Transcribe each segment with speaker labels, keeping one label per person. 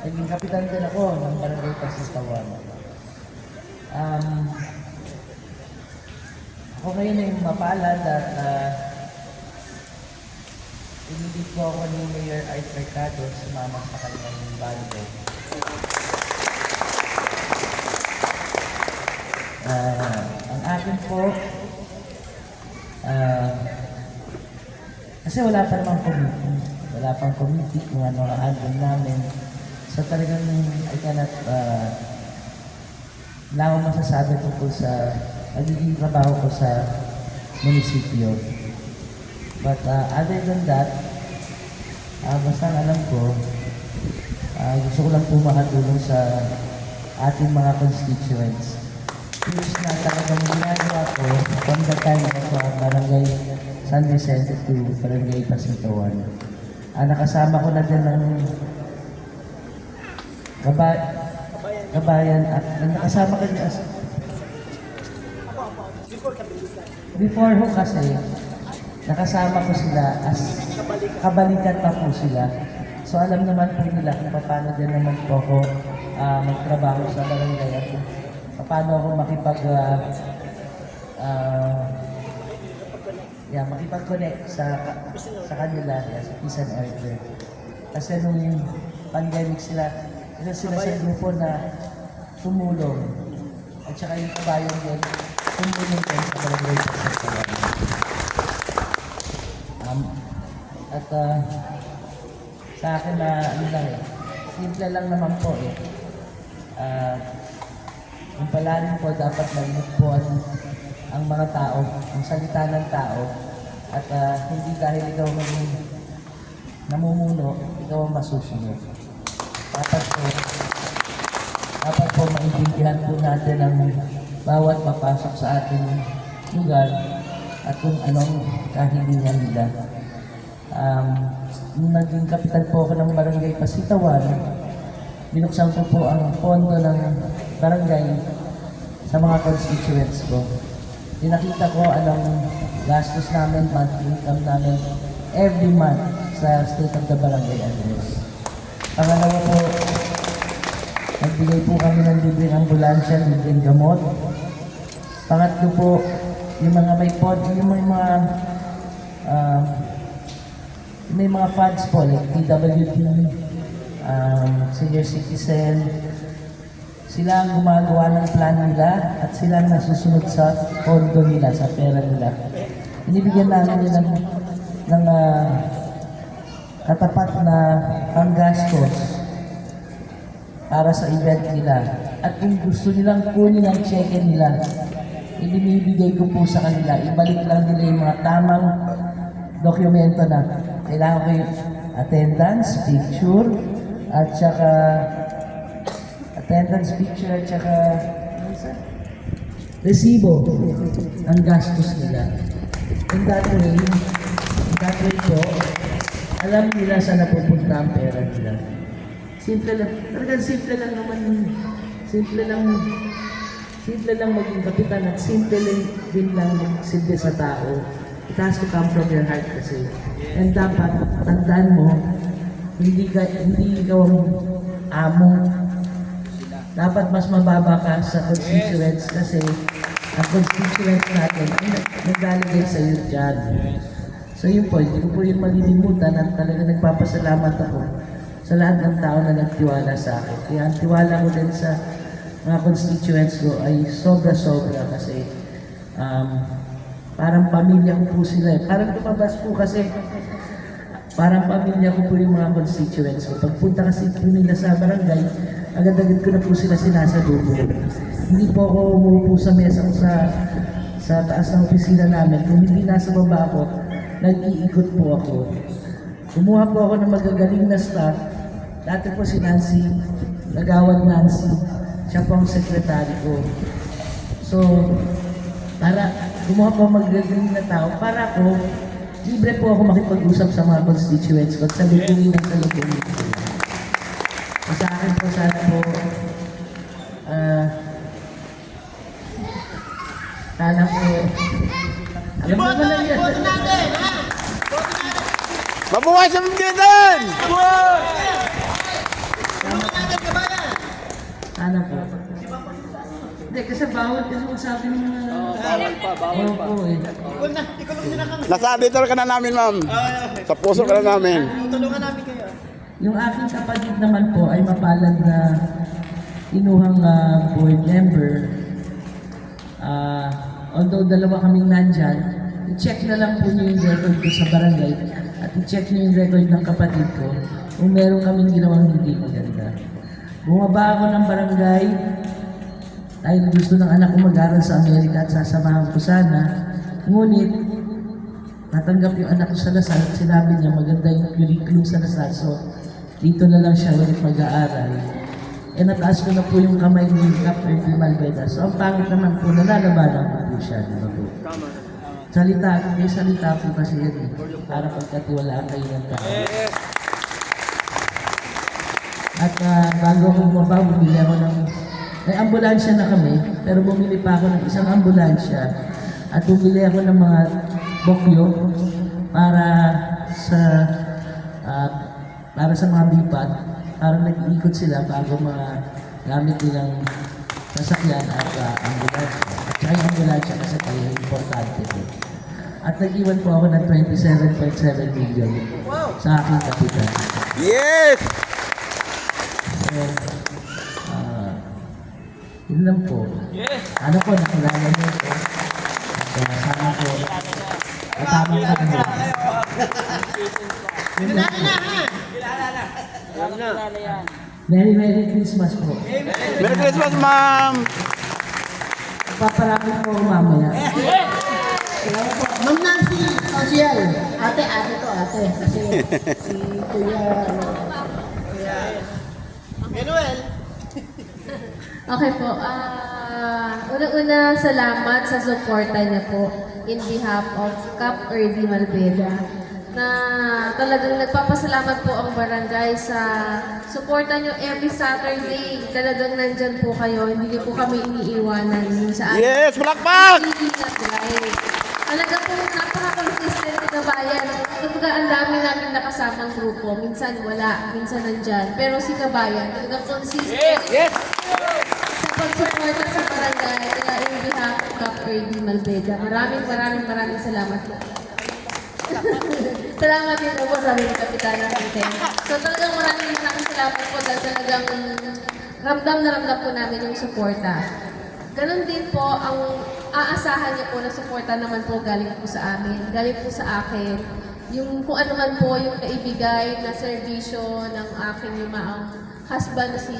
Speaker 1: naging kapitan din ako ng Barangay Pasistawan. Ako ngayon ay mapalad at inibig po ako ni Mayor Art Mercado sumama sa kanyang barangay. Ang akin po, kasi wala pa namang committee. Wala pang committee kung ano ang addon namin. So talagang I cannot, wala akong masasabi tungkol sa nagiging trabaho ko sa munisipyo. But other than that, basta alam ko, gusto ko lang po makatulong sa ating mga constituents. Which na talagang ginagawa ko from the time na sa Barangay San Vicente to Barangay Pasitawon. Nakasama ko na din ng kabayan at nakasama ko din before ho kasi nakasama ko sila as kabalikan pa po sila. So alam naman po nila kung paano din naman po ako magtrabaho sa barangay at paano ako makipag-connect sa kanila, sa Peace and Order. Kasi nung pandemic sila sa grupo na tumulong. At saka yung kabayan din, tumulong din sa barangay Pasitawon. At sa akin na simple lang naman po yung palarin po dapat narinig po ang mga tao, ang salita ng tao, at hindi dahil ikaw maging namumuno, ikaw ang masusunod. Dapat po maintindihan po natin ang bawat papasok sa ating lugar at kung anong kahilingan nila. Nung naging kapitan po ako ng Barangay Pasitawon, binuksan ko po ang pondo ng barangay sa mga constituents ko. Nakita ko anong gastos namin, monthly income namin every month sa State of the Barangay Address. Pangalawa po, nagbigay po kami ng libreng ambulansya, libreng gamot. Pangatlo po, yung mga may pod, yung may mga funds po, like PWD, senior citizen, sila ang gumagawa ng plan nila at sila ang nasusunod sa pondo nila, sa pera nila. Inibigyan namin nila ng katapat na panggastos para sa event nila. At kung gusto nilang kunin ang cheque nila, ibinibigay ko po sa kanila. Ibalik lang nila yung mga tamang dokumento na kailangan ko yung attendance, picture, at saka resibo ang gastos nila. In that way po, alam nila saan napupunta ang pera nila. Simple lang, talagang simple lang naman, simple lang maging kapitan at simple din lang silbi sa tao. It has to come from your heart kasi. And dapat, tandaan mo, hindi ikaw ang amo. Dapat mas mababa ka sa constituents kasi ang constituents natin ay nagdaligay sa iyo dyan. So yun po, hindi ko po yung malilimutan at talaga nagpapasalamat ako sa lahat ng tao na nagtiwala sa akin. Kaya ang tiwala ko din sa mga constituents ko ay sobra-sobra kasi parang pamilya ko po sila. Parang lumabas po kasi parang pamilya ko po yung mga constituents ko. Pagpunta kasi po nila sa barangay, agad-agad ko na po sila sinasalubo. Hindi po ako umuupo sa mesa ko sa taas ng opisina namin. Kung hindi nasa baba ako, nag-iikot po ako. Kumuha po ako ng magagaling na staff. Dati po si Nancy, Nagawad Nancy. Siya po ang sekretary ko. So, para kumuha po magagaling na tao, para po, libre po ako makipag-usap sa mga constituents ko at sabihin ng salubong. Sa akin po, sana po, sana po, alam mo ba lang yan?
Speaker 2: Boto natin, ha? Boto natin! Mabuhay sa pamilitan!
Speaker 1: Sana Sana po. Hindi, kasi bawal kasi magsabi ng mga...
Speaker 2: Bawal pa.
Speaker 1: Oo po eh.
Speaker 3: Nasa editor ka na namin, ma'am. Sa puso ka na namin.
Speaker 1: Yung aking kapatid naman po ay mapalad na inuhang board member. Although dalawa kaming nandyan, i-check na lang po niyo yung record ko sa barangay at i-check niyo yung record ng kapatid ko kung meron kaming ginawang hindi maganda. Bumaba ako ng barangay dahil gusto ng anak ko mag-aral sa Amerika at sasamahan ko sana. Ngunit, natanggap yung anak ko sa Lasal at sinabi niya maganda yung curriculum sa Lasal. So, dito na lang siya ulit mag-aaral. E nataas ko na po yung kamay ni Captain Di Malveda. So, ang pangit naman po, nalalabanan ko po siya. Di ba po? Salita, may salita po kasi yan eh. Para pagkatiwalaan kayo ng tao. At bago ako bumaba, bumili ako ng... May ambulansya na kami, pero bumili pa ako ng isang ambulansya. At bumili ako ng mga bokyo para sa mga bipat. Para nag-iikot sila bago mga gamit nilang sasakyan at ambulansya. At saka yung ambulansya kasi kayo, importante po. At nag-iwan po ako ng 27.7 million sa aking kapitan.
Speaker 3: Yes!
Speaker 1: So, yun lang po. Ano po, nakilala niyo po. At sana po, katama ka mo. Merry Christmas po.
Speaker 3: Merry Christmas, ma'am!
Speaker 1: Paparami po ako mamaya.
Speaker 4: Ma'am Nancy, Ociel. Ate to, ate. Kasi si Kuya... Manuel.
Speaker 5: Okay po. Una-una, salamat sa suporta niya po in behalf of Cap Erdi Malveda na talagang nagpapasalamat po ang barangay sa suporta niyo every Saturday. Talagang nandyan po kayo. Hindi niyo po kami iniiwanan sa amin.
Speaker 3: Yes! Palakpak!
Speaker 5: Talaga po, napaka-consistent ni Kabayan. Kumbaga, ang dami namin nakasamang grupo. Minsan wala, minsan nandyan. Pero si Kabayan, talagang consistent.
Speaker 3: Yes!
Speaker 5: Sa pagsuporta sa barangay, kaya in behalf of Cap Erdi Malveda. Maraming salamat po. Salamat din po sabi ni Kapitana Rite. So talagang maraming salamat po dahil talagang ramdam na ramdam po namin yung suporta. Ganon din po ang aasahan niyo po na suporta naman po galing po sa amin, galing po sa akin. Yung kung ano man po yung naibigay na serbisyo ng aking yumaang husband na si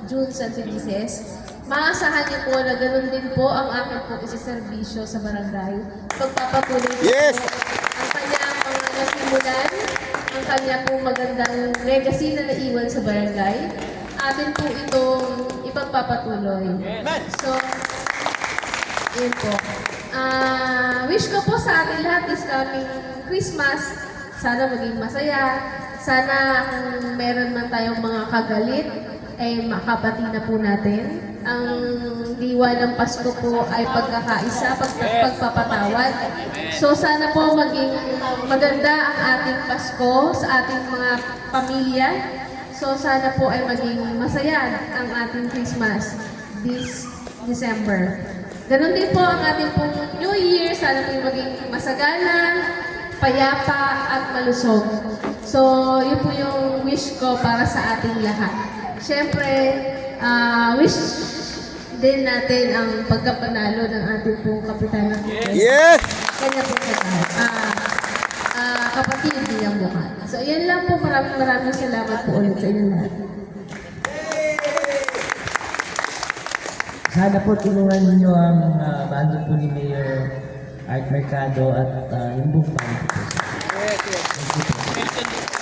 Speaker 5: June Santelices, maasahan niyo po na ganon din po ang akin po isiserbisyo sa barangay. Pagpapatuloy po
Speaker 3: Yes!
Speaker 5: ang kanyang mga nasimulan, ang kanya po magandang legacy na naiwan sa barangay. Atin po itong ipagpapatuloy. So, yun po. Wish ko po sa atin lahat this coming Christmas, sana maging masaya. Sana kung meron man tayong mga kagalit, ay makabati na po natin. Ang diwa ng Pasko po ay pagkakaisa, pagpapatawad. So sana po maging maganda ang ating Pasko sa ating mga pamilya. So sana po ay maging masaya ang ating Christmas this December. Ganon din po ang ating pong New Year. Sana po ay maging masagana, payapa at malusog. So yun po yung wish ko para sa ating lahat. Siyempre, wish din natin ang pagkapanalo ng ating pong Kapitana.
Speaker 3: Yes!
Speaker 5: Kanya po kapatid din ang mukha. So, yan lang po. Maraming salamat po ulit sa inyo lahat.
Speaker 1: Sana po tulungan ninyo ang bando po ni Mayor Art Mercado at yung buong pamilya. Thank you po.